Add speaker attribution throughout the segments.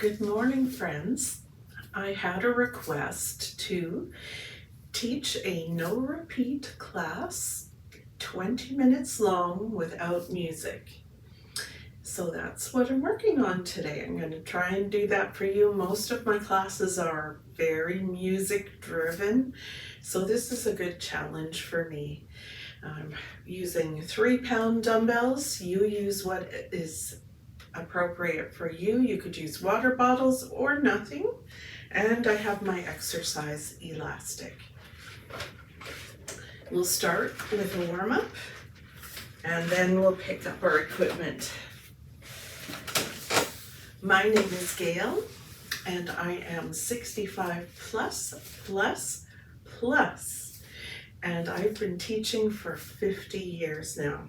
Speaker 1: Good morning, friends. I had a request to teach a no repeat class, 20 minutes long without music. So that's what I'm working on today. I'm going to try and do that for you. Most of my classes are very music driven, so this is a good challenge for me. I'm using 3-pound dumbbells. You use what is appropriate for you. You could use water bottles or nothing. And I have my exercise elastic. We'll start with a warm up and then we'll pick up our equipment. My name is Gail and I am 65 plus, and I've been teaching for 50 years now.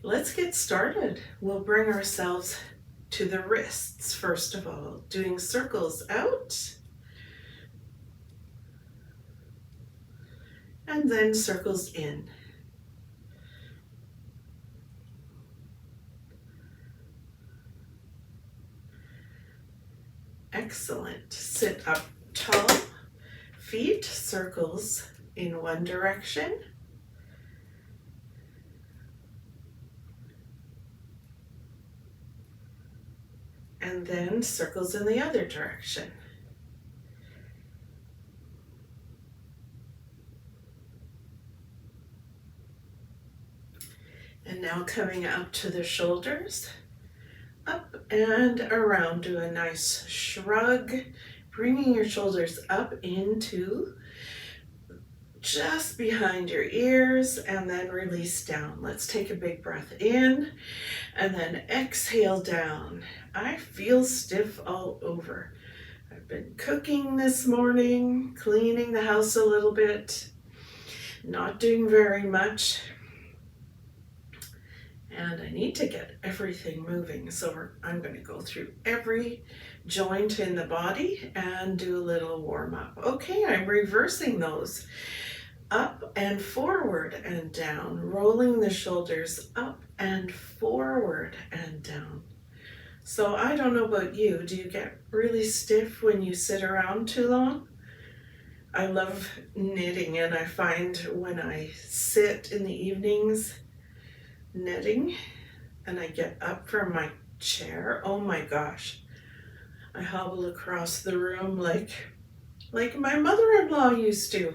Speaker 1: Let's get started. We'll bring ourselves to the wrists first of all, doing circles out and then circles in. Excellent. Sit up tall, feet circles in one direction. And then circles in the other direction. And now coming up to the shoulders, up and around. Do a nice shrug, bringing your shoulders up into just behind your ears and then release down. Let's take a big breath in and then exhale down. I feel stiff all over. I've been cooking this morning, cleaning the house a little bit, not doing very much. And I need to get everything moving. So I'm going to go through every joint in the body and do a little warm up. Okay, I'm reversing those. Up and forward and down, rolling the shoulders up and forward and down. So I don't know about you, do you get really stiff when you sit around too long? I love knitting, and I find when I sit in the evenings knitting and I get up from my chair, oh my gosh, I hobble across the room like my mother-in-law used to.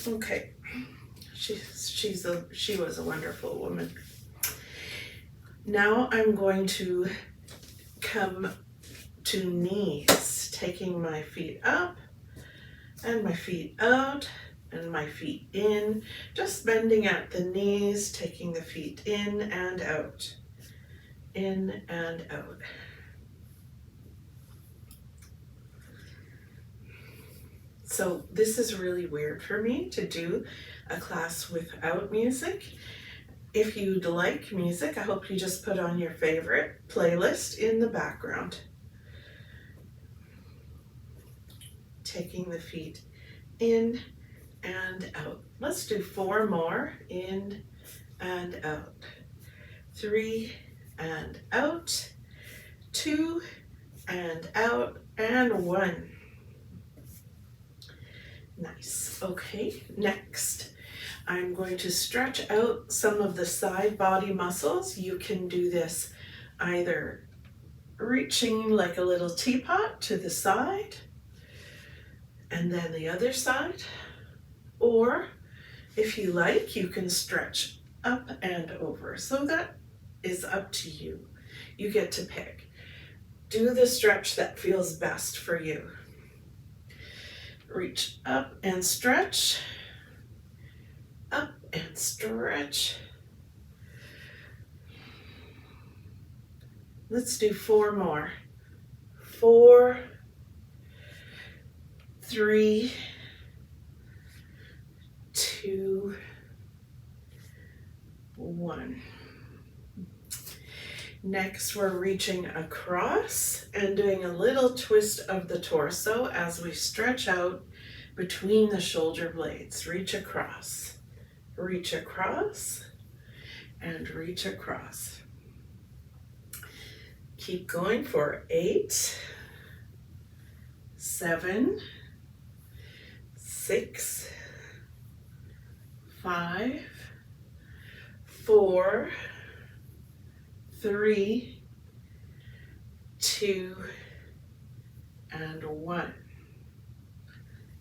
Speaker 1: Okay, she was a wonderful woman. Now I'm going to come to knees, taking my feet up and my feet out and my feet in, just bending at the knees, taking the feet in and out, in and out. So this is really weird for me to do a class without music. If you'd like music, I hope you just put on your favorite playlist in the background. Taking the feet in and out. Let's do 4 more, in and out. 3 and out, 2 and out, and 1. Nice. Okay, next I'm going to stretch out some of the side body muscles. You can do this either reaching like a little teapot to the side and then the other side, or if you like, you can stretch up and over. So that is up to you. You get to pick. Do the stretch that feels best for you. Reach up and stretch, up and stretch. Let's do 4 more. 4, 3, 2, 1. Next, we're reaching across and doing a little twist of the torso as we stretch out between the shoulder blades. Reach across, and reach across. Keep going for 8, 7, 6, 5, 4, 3, 2, and 1.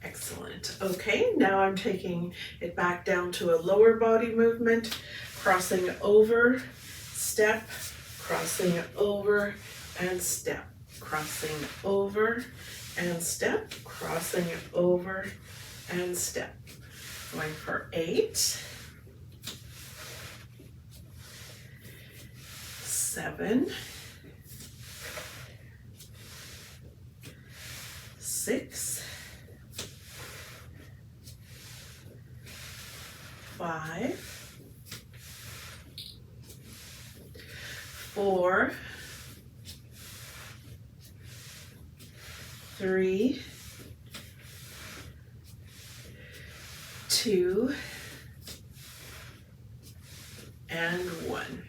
Speaker 1: Excellent. Okay, now I'm taking it back down to a lower body movement, crossing over, step, crossing over and step, crossing over and step, crossing over and step. Going for 8, 7, 6, 5, 4, 3, 2, and 1.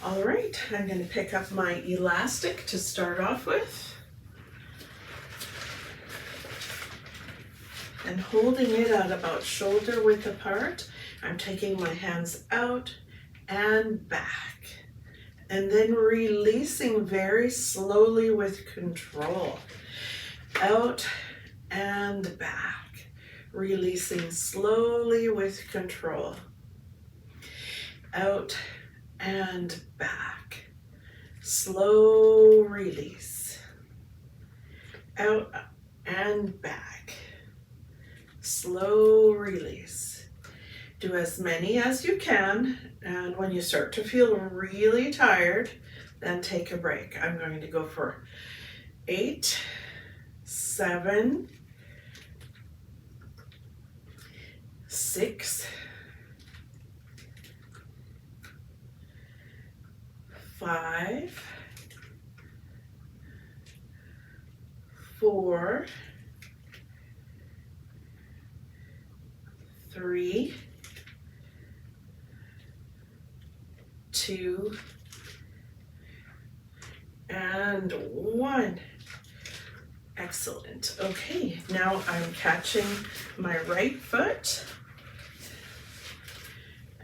Speaker 1: All right, I'm going to pick up my elastic to start off with. And holding it at about shoulder width apart, I'm taking my hands out and back. And then releasing very slowly with control. Out and back. Releasing slowly with control. Out and back. Slow release. Out and back. Slow release. Do as many as you can, and when you start to feel really tired, then take a break. I'm going to go for 8, 7, 6, 5, 4, 3, 2, and 1. Excellent. Okay, now I'm catching my right foot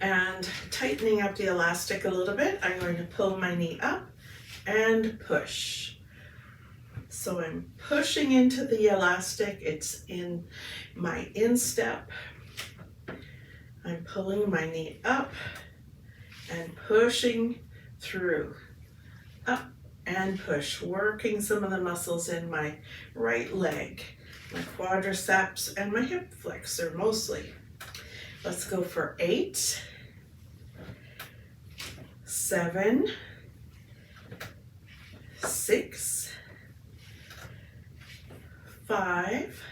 Speaker 1: and tightening up the elastic a little bit. I'm going to pull my knee up and push. So I'm pushing into the elastic. It's in my instep. I'm pulling my knee up and pushing through, up and push, working some of the muscles in my right leg, my quadriceps and my hip flexor mostly. Let's go for 8, 7, 6, 5,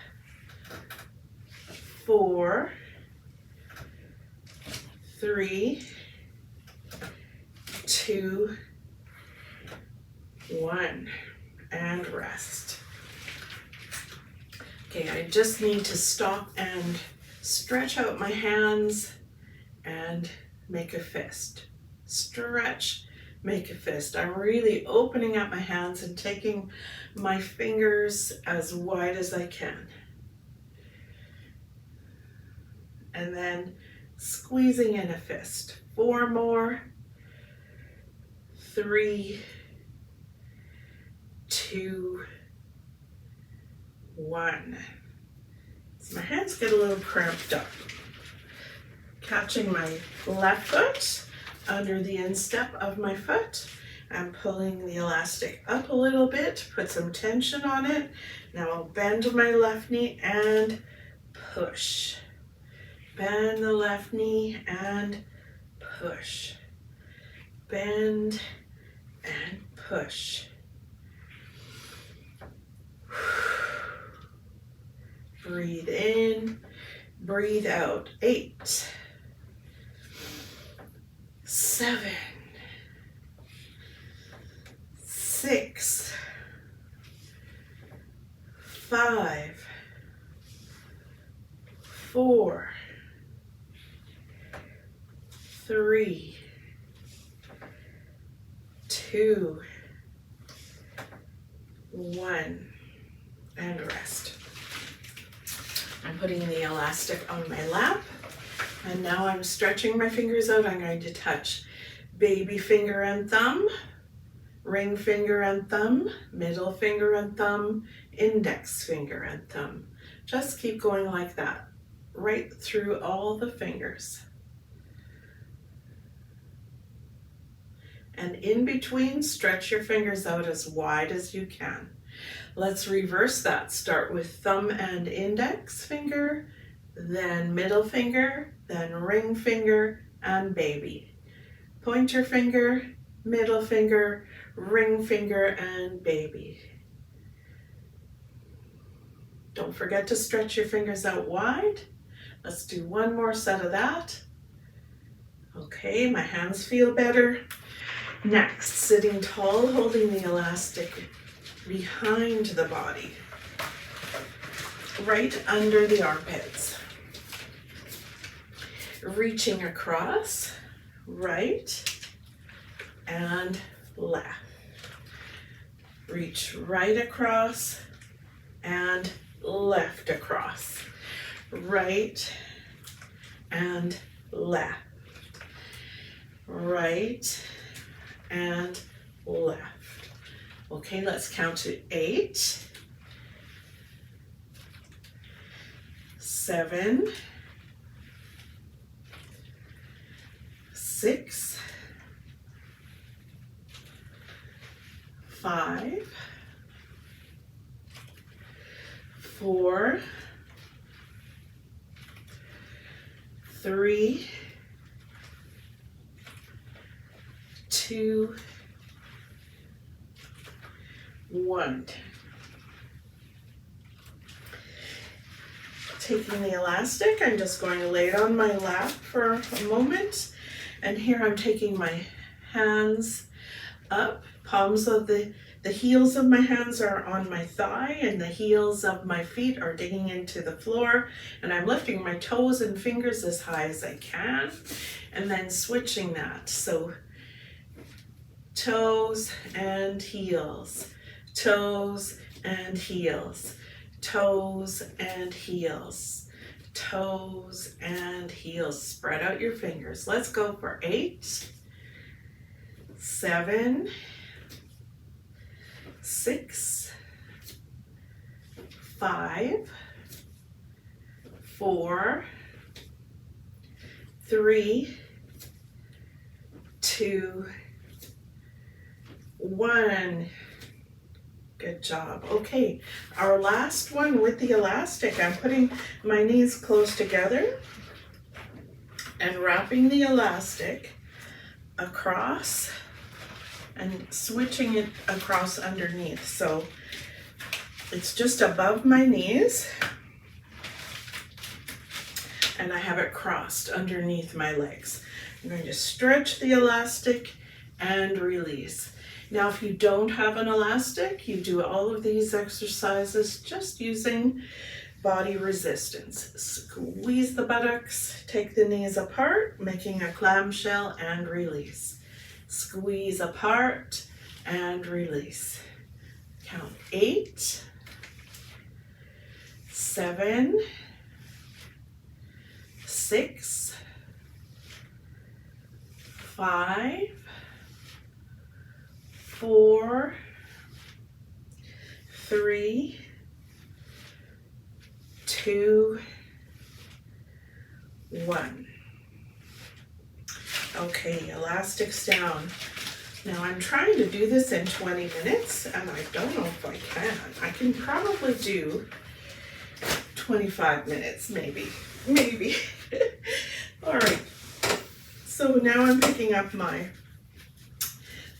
Speaker 1: 4, 3, 2, 1, and rest. Okay, I just need to stop and stretch out my hands and make a fist. Stretch, make a fist. I'm really opening up my hands and taking my fingers as wide as I can. And then squeezing in a fist. 4 more. 3, 2, 1. So my hands get a little cramped up. Catching my left foot under the instep of my foot. I'm pulling the elastic up a little bit, put some tension on it. Now I'll bend my left knee and push. Bend the left knee and push. Bend and push. Breathe in, breathe out. 8, 7, 6, 5, 4, 3, 2, 2, 1, and rest. I'm putting the elastic on my lap, and now I'm stretching my fingers out. I'm going to touch baby finger and thumb, ring finger and thumb, middle finger and thumb, index finger and thumb. Just keep going like that, right through all the fingers. And in between, stretch your fingers out as wide as you can. Let's reverse that. Start with thumb and index finger, then middle finger, then ring finger and baby. Pointer finger, middle finger, ring finger and baby. Don't forget to stretch your fingers out wide. Let's do one more set of that. Okay, my hands feel better. Next, sitting tall, holding the elastic behind the body, right under the armpits. Reaching across, right and left. Reach right across and left across. Right and left. Right and left. Okay, let's count to 8, 7, 6, 5, 4, 3, 2, 1. Taking the elastic, I'm just going to lay it on my lap for a moment. And here I'm taking my hands up. Palms of the heels of my hands are on my thigh, and the heels of my feet are digging into the floor. And I'm lifting my toes and fingers as high as I can, and then switching that. So toes and heels, toes and heels, toes and heels, toes and heels. Spread out your fingers. Let's go for 8, 7, 6, 5, 4, 3, 2, 1. Good job. Okay, our last one with the elastic. I'm putting my knees close together and wrapping the elastic across and switching it across underneath. So it's just above my knees and I have it crossed underneath my legs. I'm going to stretch the elastic and release. Now, if you don't have an elastic, you do all of these exercises just using body resistance. Squeeze the buttocks, take the knees apart, making a clamshell and release. Squeeze apart and release. Count 8, 7, 6, 5, 4, 3, 2, 1. Okay, elastics down. Now I'm trying to do this in 20 minutes and I don't know if I can. I can probably do 25 minutes, maybe. All right, so now I'm picking up my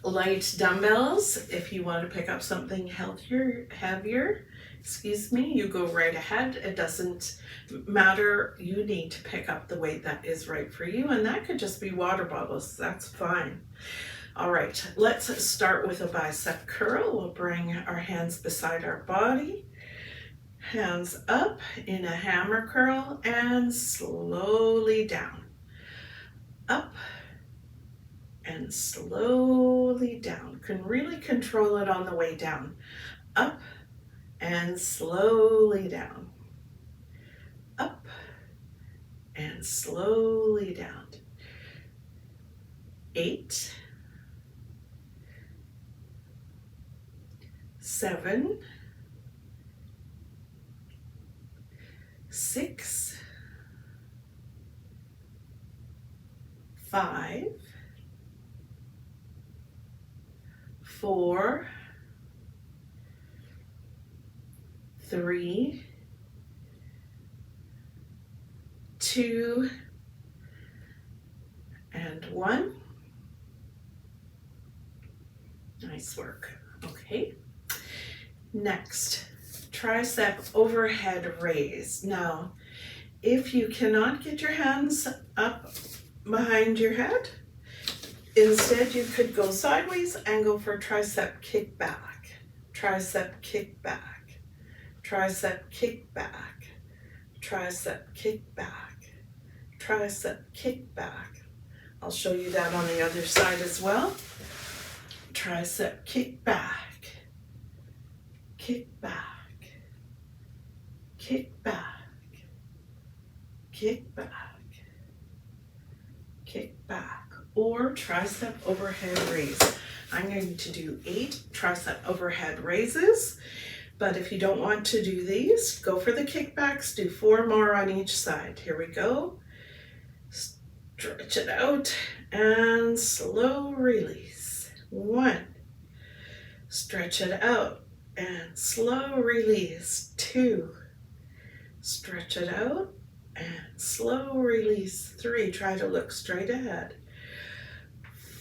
Speaker 1: light dumbbells. If you want to pick up something heavier, you go right ahead. It doesn't matter. You need to pick up the weight that is right for you, and that could just be water bottles. That's fine. All right, let's start with a bicep curl. We'll bring our hands beside our body, hands up in a hammer curl, and slowly down, up and and slowly down. Can really control it on the way down. Up and slowly down. Up and slowly down. 8, 7, 6, 5, 4, 3, 2, and 1. Nice work. Okay. Next, tricep overhead raise. Now, if you cannot get your hands up behind your head, instead you could go sideways and go for tricep kick back. Tricep kick back. Tricep kick back. Tricep kick back. Tricep kick back. I'll show you that on the other side as well. Tricep kick back, kick back, kick back, kick back, kick back, or tricep overhead raise. I'm going to do 8 tricep overhead raises, but if you don't want to do these, go for the kickbacks, do 4 more on each side. Here we go. Stretch it out and slow release. 1, stretch it out and slow release. 2, stretch it out and slow release. 3, try to look straight ahead.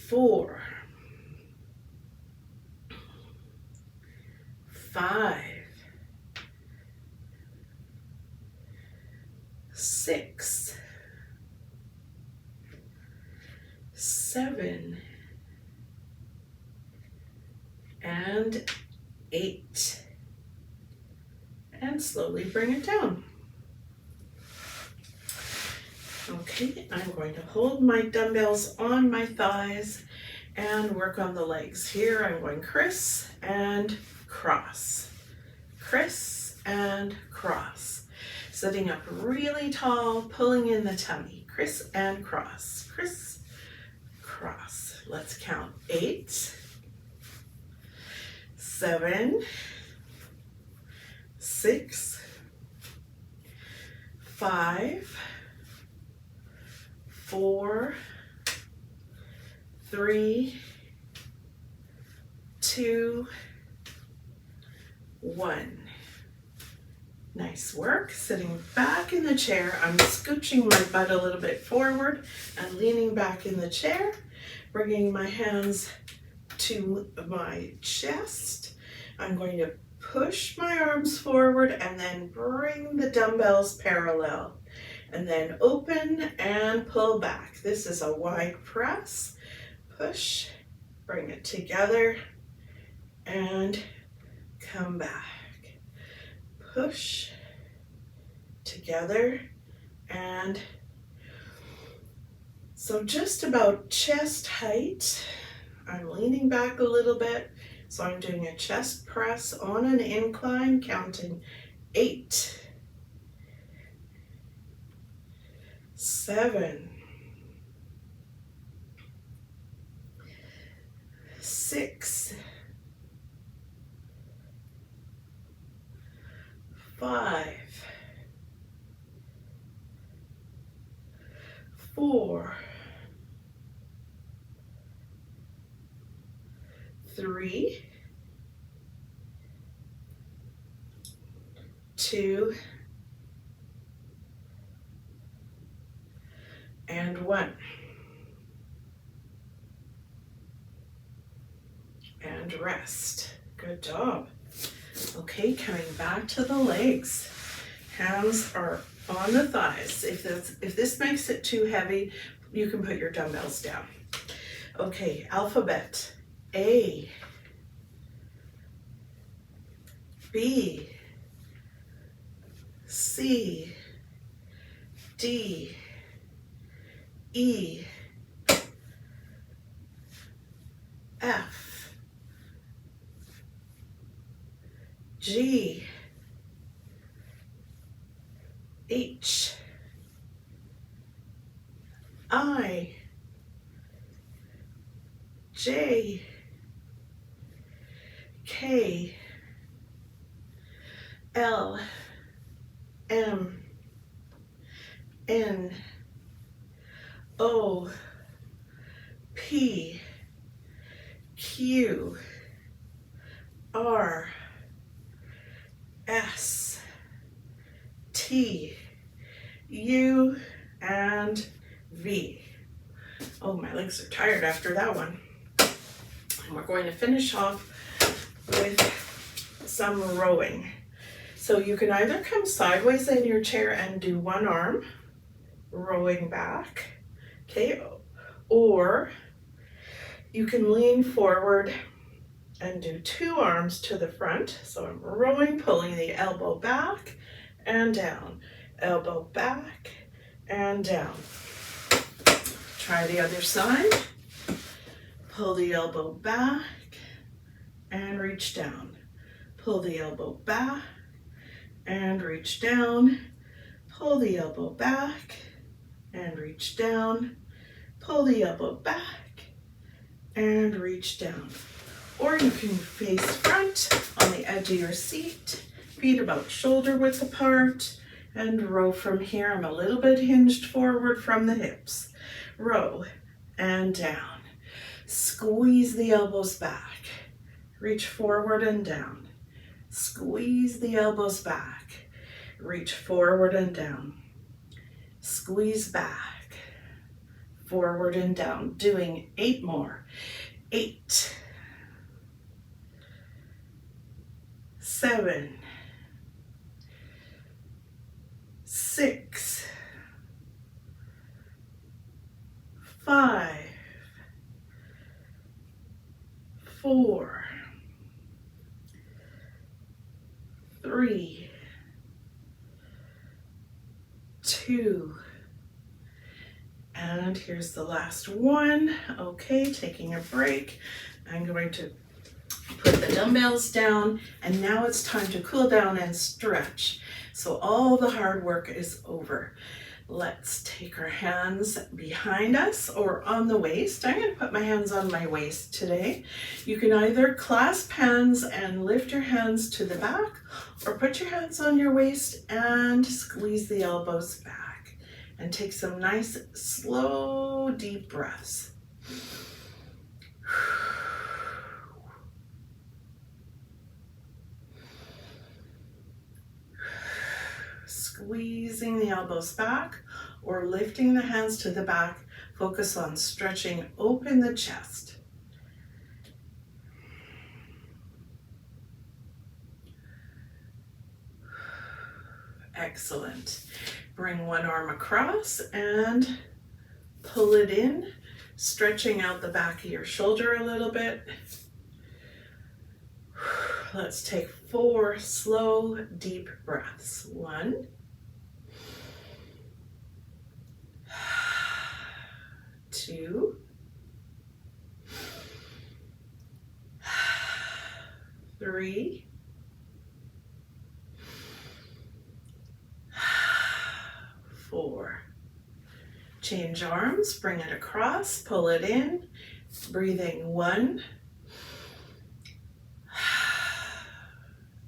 Speaker 1: 4, 5, 6, 7, and 8. And slowly bring it down. Okay, I'm going to hold my dumbbells on my thighs and work on the legs. Here I'm going criss and cross. Criss and cross. Sitting up really tall, pulling in the tummy. Criss and cross. Criss, cross. Let's count. 8, 7, 6, 5, 4, 3, 2, 1. Nice work. Sitting back in the chair. I'm scooching my butt a little bit forward and leaning back in the chair, bringing my hands to my chest. I'm going to push my arms forward and then bring the dumbbells parallel, and then open and pull back. This is a wide press. Push, bring it together and come back. Push, together, and so just about chest height. I'm leaning back a little bit, so I'm doing a chest press on an incline, counting 8, 7, 6, 5, 4, 3, 2, and 1. And rest. Good job. Okay, coming back to the legs. Hands are on the thighs. If this makes it too heavy, you can put your dumbbells down. Okay, alphabet. A, B, C, D, E, F, G, H, I, J, K, L, M, N, O, P, Q, R, S, T, U, and V. Oh, my legs are tired after that one. And we're going to finish off with some rowing. So you can either come sideways in your chair and do one arm, rowing back, okay, or you can lean forward and do two arms to the front. So I'm rowing, pulling the elbow back and down, elbow back and down. Try the other side. Pull the elbow back and reach down. Pull the elbow back and reach down. Pull the elbow back and reach down. Pull the elbow back and reach down. Or you can face front on the edge of your seat, feet about shoulder width apart, and row from here. I'm a little bit hinged forward from the hips. Row and down. Squeeze the elbows back. Reach forward and down. Squeeze the elbows back. Reach forward and down. Squeeze back. Forward and down. Doing 8 more. 8. 7. 6. 5. 4. 3. 2. And here's the last one. Okay, taking a break. I'm going to put the dumbbells down, and now it's time to cool down and stretch. So all the hard work is over. Let's take our hands behind us or on the waist. I'm going to put my hands on my waist today. You can either clasp hands and lift your hands to the back, or put your hands on your waist and squeeze the elbows back. And take some nice, slow, deep breaths. Squeezing the elbows back or lifting the hands to the back. Focus on stretching open the chest. Excellent. Bring one arm across and pull it in, stretching out the back of your shoulder a little bit. Let's take 4 slow, deep breaths. 1. 2. 3. 4. Change arms, bring it across, pull it in, breathing 1,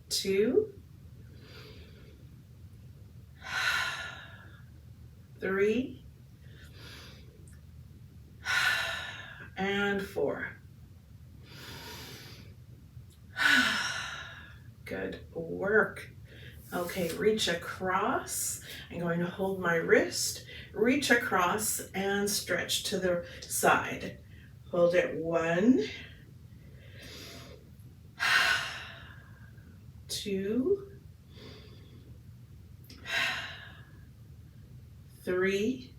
Speaker 1: 2, 3, and 4. Good work. Okay, reach across. I'm going to hold my wrist, reach across and stretch to the side. Hold it 1, 2, 3,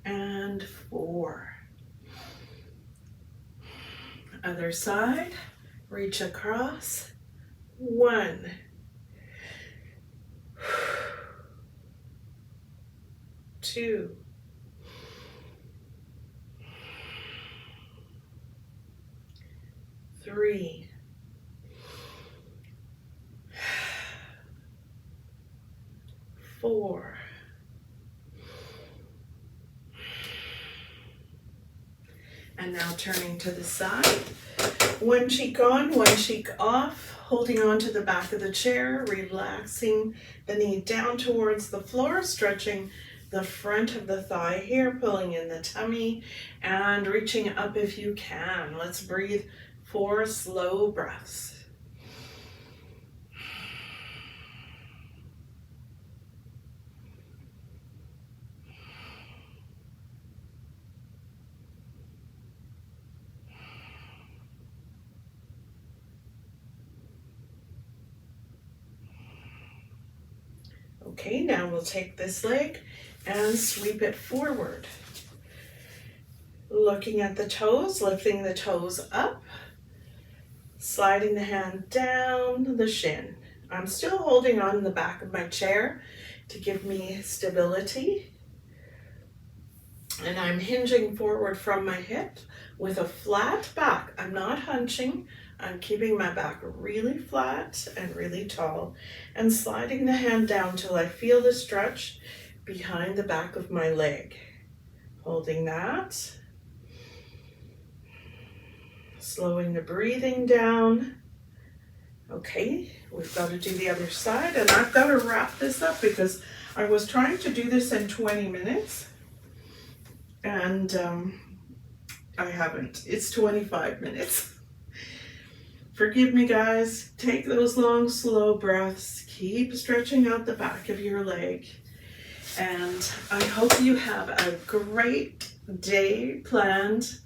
Speaker 1: and 4. Other side, reach across. 1, 2, 3, 4, and now turning to the side. One cheek on, one cheek off, holding on to the back of the chair, relaxing the knee down towards the floor, stretching the front of the thigh here, pulling in the tummy and reaching up if you can. Let's breathe 4 slow breaths. Okay, now we'll take this leg and sweep it forward. Looking at the toes, lifting the toes up, sliding the hand down the shin. I'm still holding on the back of my chair to give me stability. And I'm hinging forward from my hip with a flat back. I'm not hunching. I'm keeping my back really flat and really tall and sliding the hand down till I feel the stretch behind the back of my leg. Holding that. Slowing the breathing down. Okay, we've got to do the other side, and I've got to wrap this up because I was trying to do this in 20 minutes and I haven't. It's 25 minutes. Forgive me, guys. Take those long, slow breaths. Keep stretching out the back of your leg. And I hope you have a great day planned.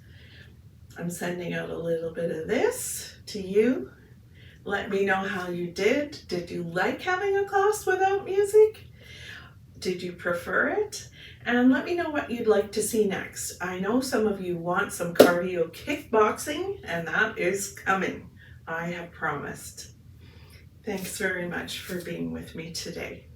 Speaker 1: I'm sending out a little bit of this to you. Let me know how you did. Did you like having a class without music? Did you prefer it? And let me know what you'd like to see next. I know some of you want some cardio kickboxing, and that is coming. I have promised. Thanks very much for being with me today.